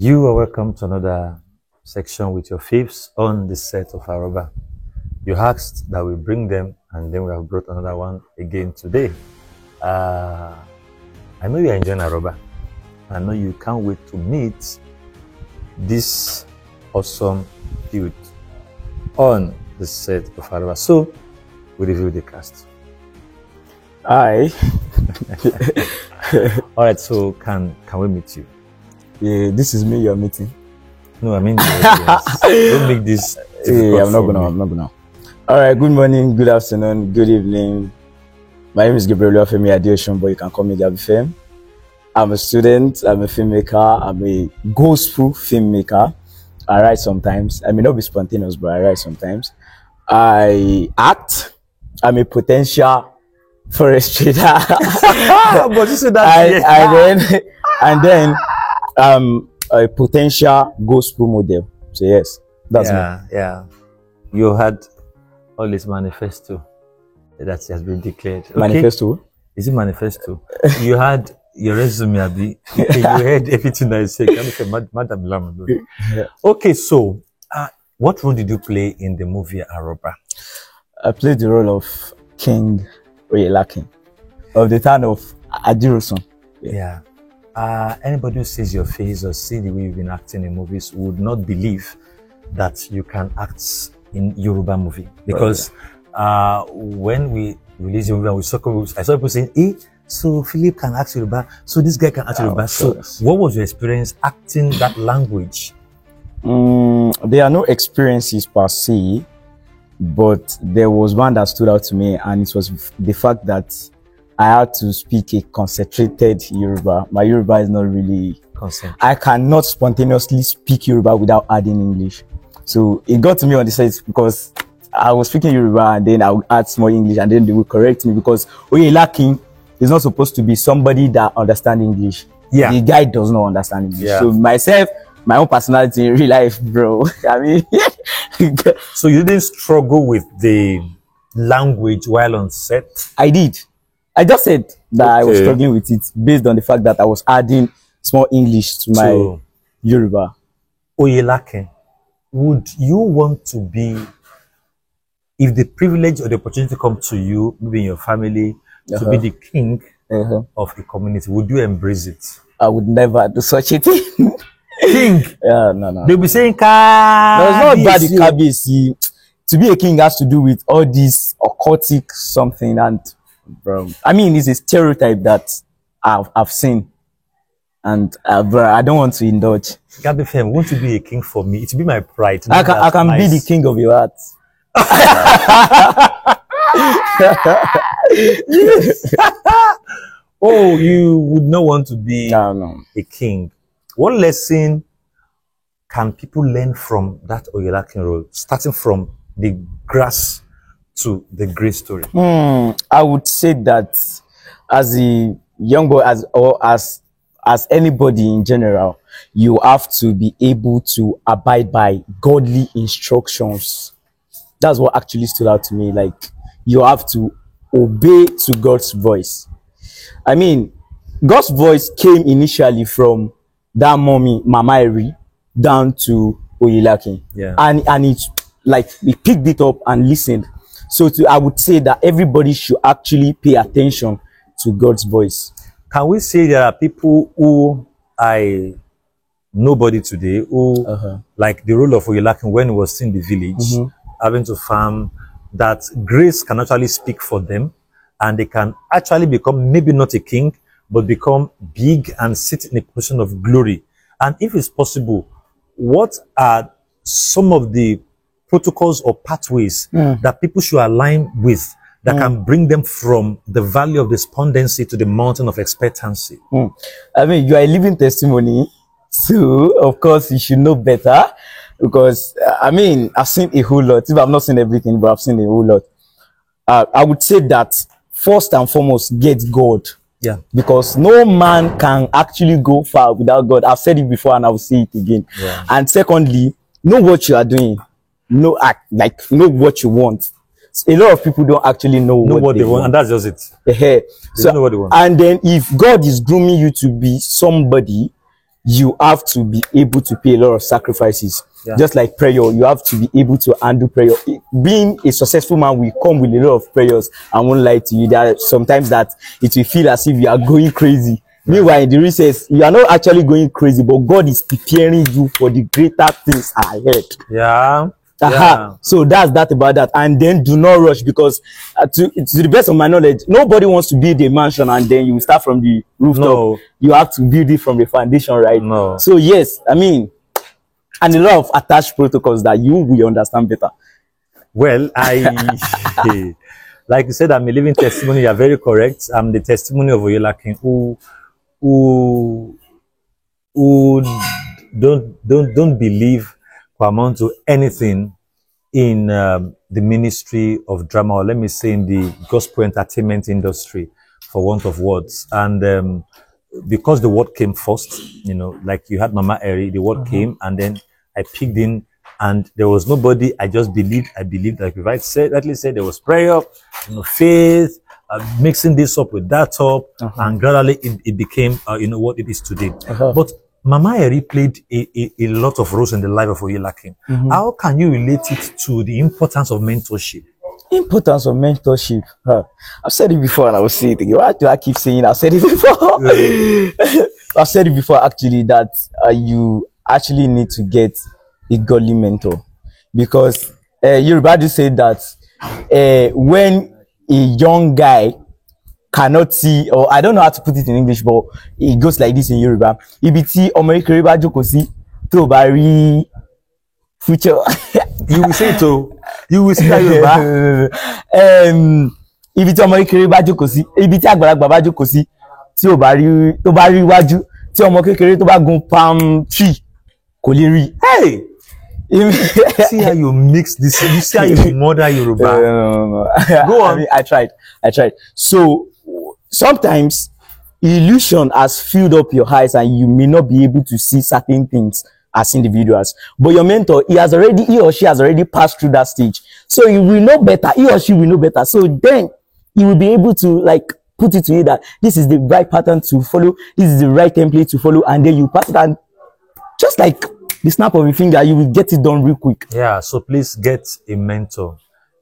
You are welcome to another section with your faves on the set of Aroba. You asked that we bring them, and then we have brought another one again today. I know you are enjoying Aroba. I know you can't wait to meet this awesome dude on the set of Aroba. So, we review the cast. Hi. All right. So, can we meet you? Yeah, this is me you're meeting. No, I mean, don't make this. Yeah, I'm not gonna. All right. Good morning, good afternoon, good evening. My name is Gabriel Femi Adeoshun, but you can call me Gabi Fem. I'm a student. I'm a filmmaker. I'm a gospel filmmaker. I write sometimes. I may not be spontaneous, but I write sometimes. I act. I'm a potential forest trader. But you said that. And then a potential gospel model. So yes, that's me. Yeah. You had all this manifesto that has been declared. Okay. Manifesto? Is it manifesto? You had your resume, Abi. You heard everything that I said. Can you say, Madam Lam? Yeah. Okay, so what role did you play in the movie Aroba? I played the role of King Oyelakin of the town of Adirosun. Yeah. Anybody who sees your face or see the way you've been acting in movies would not believe that you can act in Yoruba movie, because when we released the movie and I saw people saying, "Hey, so Philip can act Yoruba, so this guy can act Yoruba." So, what was your experience acting that language? There are no experiences per se, but there was one that stood out to me, and it was the fact that I had to speak a concentrated Yoruba. My Yoruba is not really concentrated. I cannot spontaneously speak Yoruba without adding English. So it got to me on the set because I was speaking Yoruba and then I would add small English and then they would correct me because Oyelakin is not supposed to be somebody that understands English. Yeah. The guy does not understand English. Yeah. So myself, my own personality in real life, bro. I mean, so you didn't struggle with the language while on set? I did. I just said that I was struggling with it based on the fact that I was adding small English to my Yoruba. Oyelakin, would you want to be, if the privilege or the opportunity come to you, maybe in your family, to be the king of the community, would you embrace it? I would never do such a thing. King? Yeah, no. They'll be saying, no, it's not bad, KBC. To be a king has to do with all this occultic something, and bro, I mean, it's a stereotype that I've seen, and bro, I don't want to indulge. Gabi Fem, won't you be a king for me? It will be my pride. I can be the king of your heart. Yes. Oh, you would not want to be no. a king. What lesson can people learn from that Oyelakin role, starting from the grass to the great story? I would say that as a young boy, as anybody in general, you have to be able to abide by godly instructions. That's what actually stood out to me. Like, you have to obey to God's voice. I mean, God's voice came initially from that mommy, Mama Eri, down to Oyelakin. Yeah. And it's like, we picked it up and listened. So I would say that everybody should actually pay attention to God's voice. Can we say there are people who nobody today who, like the role of Oyelakin when he was in the village, having to farm, that grace can actually speak for them and they can actually become maybe not a king, but become big and sit in a position of glory? And if it's possible, what are some of the protocols or pathways that people should align with that can bring them from the valley of despondency to the mountain of expectancy? I mean, you are a living testimony, so of course you should know better, because I mean, I've seen a whole lot. If I've not seen everything, but I've seen a whole lot. I would say that first and foremost, get God. Yeah. Because no man can actually go far without God. I've said it before and I will say it again. Yeah. And secondly, know what you are doing. Know what you want. A lot of people don't actually know what they want, and that's just it. They don't know what they want. And then if God is grooming you to be somebody, you have to be able to pay a lot of sacrifices. Yeah. Just like prayer, you have to be able to handle prayer. Being a successful man will come with a lot of prayers. I won't lie to you. There are sometimes that it will feel as if you are going crazy. Yeah. Meanwhile, in the recess, you are not actually going crazy, but God is preparing you for the greater things ahead. Yeah. Yeah. So that's that about that. And then do not rush, because to the best of my knowledge, nobody wants to build a mansion and then you start from the rooftop. No. You have to build it from the foundation, right? No. So yes, I mean, and a lot of attached protocols that you will understand better. Well, like you said, I'm a living testimony. You're very correct. I'm the testimony of Oyelakin who don't believe or amount to anything in the ministry of drama, or let me say in the gospel entertainment industry, for want of words. And because the word came first, you know, like you had Mama Eri, the word came, and then I picked in, and there was nobody. I just believed. I believed, like I said, at least said, there was prayer, you know, faith, mixing this up with that up, and gradually it became, you know, what it is today. But Mama Eri played a lot of roles in the life of Oyelakin. How can you relate it to the importance of mentorship? Importance of mentorship. I've said it before and I will say it again. Why do I keep saying I've said it before? I've said it before actually, that you actually need to get a godly mentor, because Yoruba do say that when a young guy cannot see, or I don't know how to put it in English, but it goes like this in Yoruba. Ibi tí ọmọ kékeré bá jókòó sí, tó bá rí future. You will say to, you will say that Yoruba. Ibi tí ọmọ kékeré bá jókòó sí, ibi tí àgbàlagbà bá jókòó sí, tí ó bá rí iwájú, tí ọmọ kékeré tó bá gun palm tree, kò lè rí. Hey! See how you mix this. You see how you murder Yoruba. No. Go on. I mean, I tried. So sometimes illusion has filled up your eyes and you may not be able to see certain things as individuals. But your mentor, he or she has already passed through that stage. So he will know better. He or she will know better. So then he will be able to like put it to you that this is the right pattern to follow. This is the right template to follow. And then you pass it, and just like the snap of your finger, you will get it done real quick. Yeah, so please get a mentor,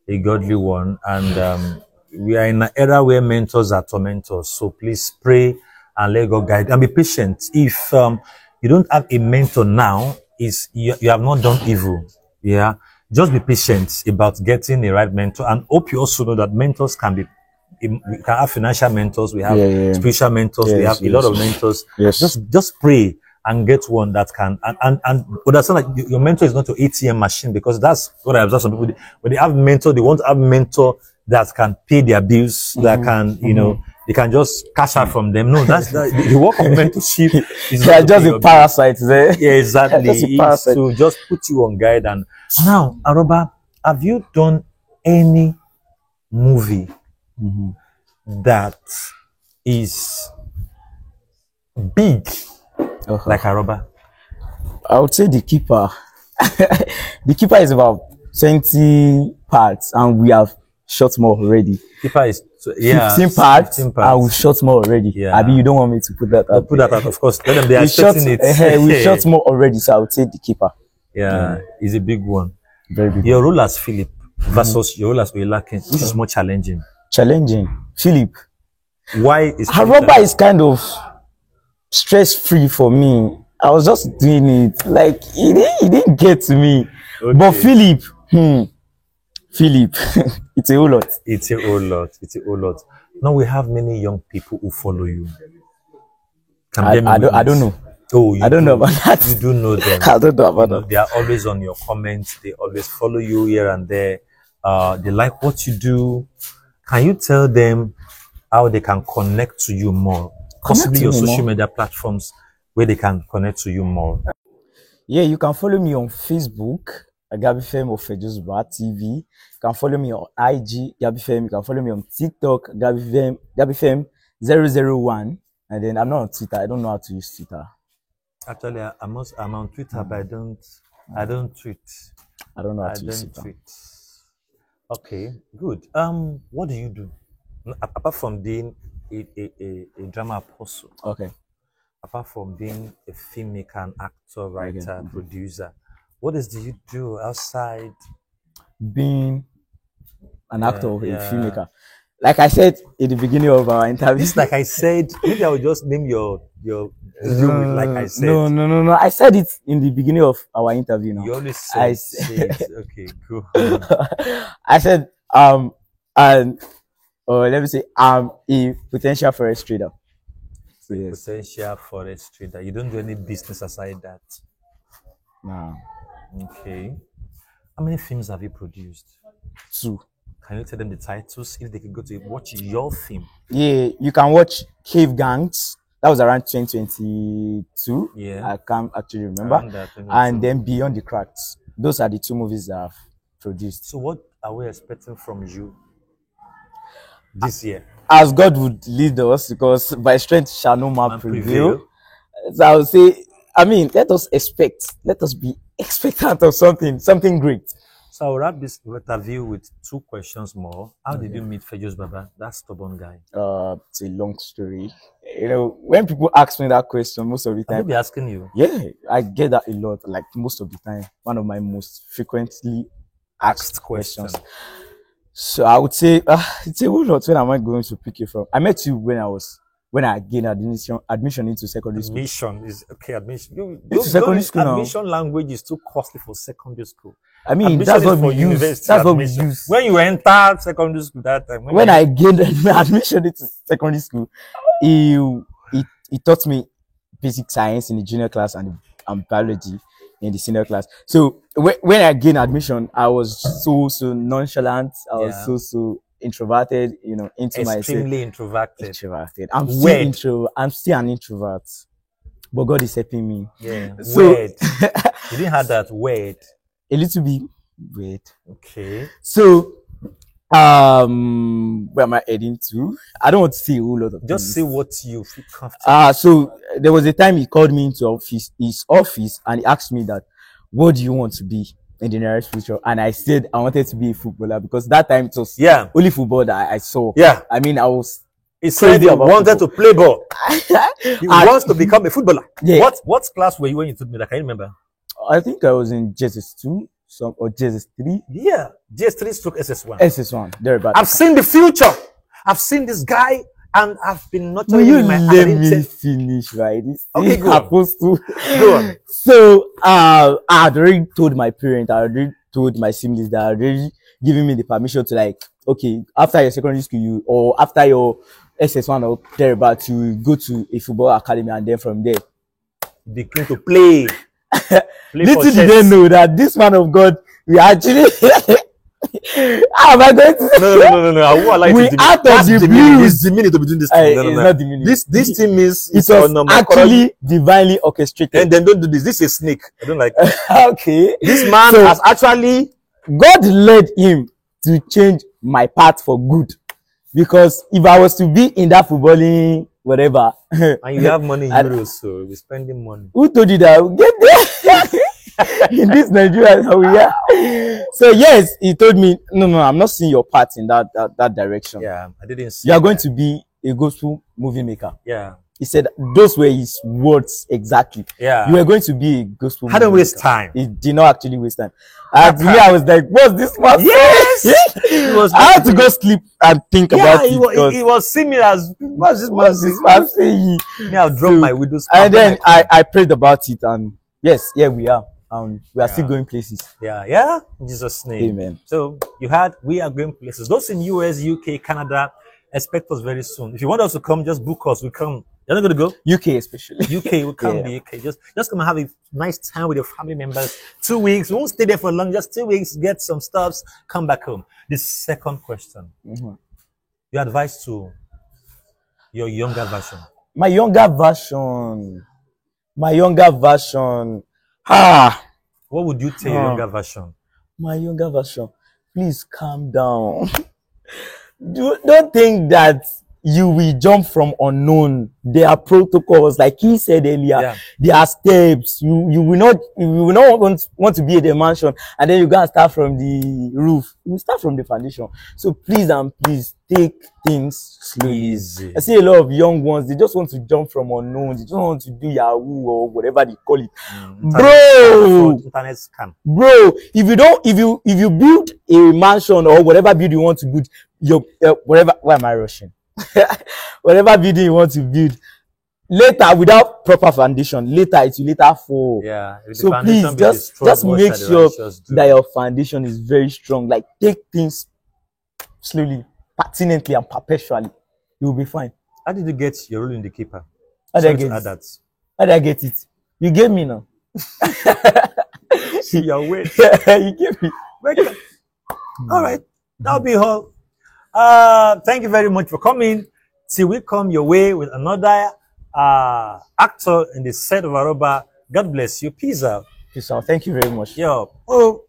a godly one. And we are in an era where mentors are tormentors. So please pray and let God guide and be patient. If you don't have a mentor now, you have not done evil. Yeah, just be patient about getting the right mentor. And hope you also know that mentors can be, we can have financial mentors, we have spiritual mentors, we have a lot of mentors. Just pray and get one that can, and understand that your mentor is not your ATM machine, because that's what I observe some people. When they have mentor, they want to have mentor that can pay their bills, that can, you know, they can just cash out from them. No, that's the work of mentorship is they are just a parasite there. Yeah, exactly. It's to just put you on guide. And now, Aroba, have you done any movie that is big? Like Aroba? I would say The Keeper. The Keeper is about 20 parts and we have shot more already. Keeper is 15 parts and we've shot more already. Yeah. Abi, you don't want me to put that out? Put that out, of course. Let them, they are expecting it. We shot more already, so I would say The Keeper. Yeah, it's a big one. Very big. Your role as Philip versus your role as Oyelakin, which is more challenging? Challenging. Philip. Why is Aroba is kind of stress-free for me. I was just doing it. Like, he didn't get to me. Okay. But Philip, Philip, it's a whole lot. It's a whole lot. Now we have many young people who follow you. I don't know. Oh, I don't know about that. You do know them. I don't know about that. They are always on your comments. They always follow you here and there. They like what you do. Can you tell them how they can connect to you more? Possibly your social media platforms where they can connect to you more. Yeah, you can follow me on Facebook, Gabifem Ofejozuba TV. You can follow me on IG, Gabifem. You can follow me on TikTok, Gabifem001. And then I'm not on Twitter. I don't know how to use Twitter. Actually, I'm on Twitter, but I don't tweet. I don't know how to use Twitter. Okay, good. What do you do apart from being a drama apostle? Okay. Apart from being a filmmaker, an actor, writer, producer, what else do you do outside? Being an actor or a yeah. filmmaker. Like I said in the beginning of our interview. It's like I said, maybe I will just name your resume like I said. No. I said it in the beginning of our interview now. You always said, say it. Okay, go on. I said, and or let me say, I'm a potential forex trader. So yes. Potential forex trader. You don't do any business aside that. No. Okay. How many films have you produced? 2. Can you tell them the titles if they can go to watch your film? Yeah, you can watch Cave Gangs. That was around 2022. Yeah. I can't actually remember. And then Beyond the Cracks. Those are the 2 movies that I've produced. So what are we expecting from you this year? As God would lead us, because by strength shall no man prevail. So I would say, I mean, let us be expectant of something great. So I'll wrap this interview with 2 questions more. How did you meet Fejos Baba, that stubborn guy? It's a long story. You know, when people ask me that question, most of the time, I'll be asking you. Yeah, I get that a lot. Like most of the time, one of my most frequently asked questions. So I would say, it's a whole lot. When am I going to pick you from? I met you when I gained admission into secondary school. Admission is okay. Admission. Secondary school now. Admission language is too costly for secondary school. I mean, that's what we use. That's what we use. When you enter secondary school that time. When I gained admission into secondary school, he taught me basic science in the junior class and biology in the senior class. So when I gained admission, I was so nonchalant. I was so introverted, you know, into myself. Extremely introverted. I'm still an introvert, but God is helping me. Yeah. So, weird. You didn't have that weird. A little bit weird. Okay. So, where am I heading to? I don't want to say a whole lot of Just things. say what you feel comfortable. So there was a time he called me into his office and he asked me that, what do you want to be in the nearest future? And I said I wanted to be a footballer, because that time it was only football that I saw. Yeah. I mean, I was he said he wanted to play ball. He wants to become a footballer. Yeah. What class were you when you told me that? Can you remember? I think I was in JSS2 or JSS3. Yeah. JS3 stroke SS1. SS1. Thereabout. I've seen the future. I've seen this guy and I've been nurturing Will you my let me finish, right? Okay, go on. Supposed to. Go on. So, I had already told my parents, I had already told my siblings that I had already given me the permission to, like, okay, after your secondary school, or after your SS1 or thereabout, you go to a football academy, and then from there, begin to play. Little did they know that this man of God, we actually. How am I going to? No. I won't allow you we to out of the blue. It's the minute to be doing this thing. No. It's not the minute. This thing is it was actually divinely orchestrated. And then don't do this. This is a snake. I don't like it. Okay. This man has actually, God led him to change my path for good. Because if I was to be in that footballing whatever, and you have money in euros, so we're spending money. Who told you that? Get there. In this Nigeria, how we are. So yes, he told me, no, I'm not seeing your part in that direction. Yeah, I didn't see you are going to be a gospel movie maker. Yeah. He said those were his words exactly. Yeah. You are going to be a gospel movie maker. Don't waste maker. time. He did not actually waste time. To me, I was like, what's this man? Yes! I had to go sleep and think about it. It was similar as, what's this man saying? Me, I'll drop my widow's. And then I prayed about it, and yes, here we are. We are still going places. Yeah. In Jesus' name. Amen. So we are going places. Those in US, UK, Canada, expect us very soon. If you want us to come, just book us. We come. You're not going to go? UK especially. UK, we come to UK. Just come and have a nice time with your family members. 2 weeks. We won't stay there for long. Just 2 weeks. Get some stuffs. Come back home. The second question. Your advice to your younger version. My younger version. What would you tell your younger version? My younger version, please calm down. Don't think that you will jump from unknown. There are protocols, like he said earlier. Yeah. There are steps. You will not want to be at the mansion and then you go and start from the roof. You start from the foundation. So please and please take things slowly. Easy. I see a lot of young ones, they just want to jump from unknown. They just want to do Yahoo or whatever they call it. Internet scam. Bro, if you build a mansion or whatever building you want to build, your whatever, why am I rushing? Whatever building you want to build, later without proper foundation, later it will later fall. Yeah. So please just make sure that your foundation is very strong. Like, take things slowly, pertinently, and perpetually. You will be fine. How did you get your role in the keeper? How did I get it? How did I get it? You gave me now. See your way. You gave me. All right. That'll be all. Thank you very much for coming. Till we come your way with another actor in the set of Aroba. God bless you. Peace out. Peace out. Thank you very much. Yo. Oh.